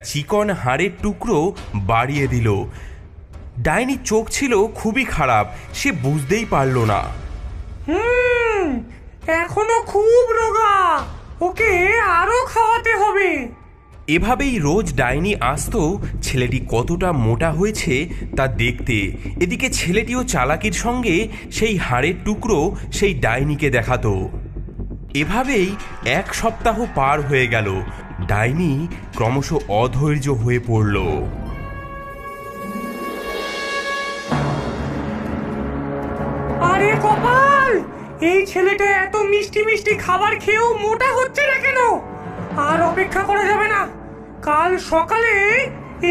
চিকন হাড়ের টুকরো বাড়িয়ে দিল। ডাইনির চোখ ছিল খুবই খারাপ, সে বুঝতেই পারল না। এখনো খুব রোগা, ওকে আরো খাওয়াতে হবে। এভাবেই রোজ ডাইনি আসতো ছেলেটি কতটা মোটা হয়েছে তা দেখতে। এদিকে ছেলেটিও চালাকির সঙ্গে সেই হাড়ের টুকরো সেই ডাইনিকে দেখাতো। এভাবেই 1 সপ্তাহ পার হয়ে গেল। ডাইনি ক্রমশ অধৈর্য হয়ে পড়ল। আরে কপাল, এই ছেলেটা এত মিষ্টি মিষ্টি খাবার খেয়েও মোটা হচ্ছে না কেন? আর অপেক্ষা করা যাবে না, কাল সকালে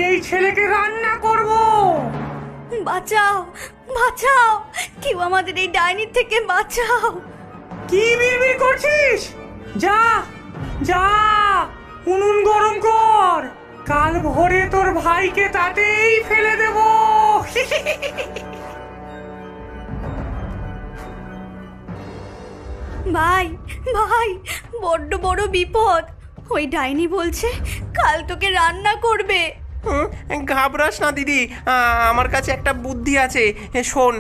এই ছেলেকে রান্না করব। বাঁচাও, বাঁচাও, কেউ আমাদের এই ডাইনির থেকে বাঁচাও। কি বিড়বিড় করছিস? যা যা, উনুন গরম কর, কাল ভোরে তোর ভাইকে তাতেই ফেলে দেব। ভাই, ভাই, বড্ড বড় বিপদ। ওই ডাইনি বলছে কাল তোকে রান্না করবে। ঘাবড়াস না দিদি, আমার কাছে একটা বুদ্ধি আছে, শোন।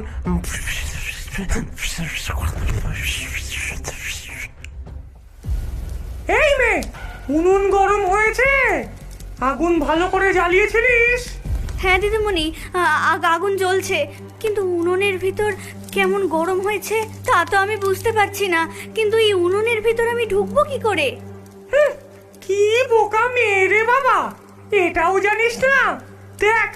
এই মেয়ে, উনুন গরম হয়েছে? আগুন ভালো করে জ্বালিয়েছিলিস? হ্যাঁ দিদিমণি, আগুন জ্বলছে, কিন্তু উনুনের ভিতর কেমন গরম হয়েছে তা তো আমি বুঝতে পারছি না। কিন্তু এই উনুনের ভিতর আমি ঢুকবো কি করে? কি বোকা মেয়ে রে বাবা, এটাও জানিস না? দেখ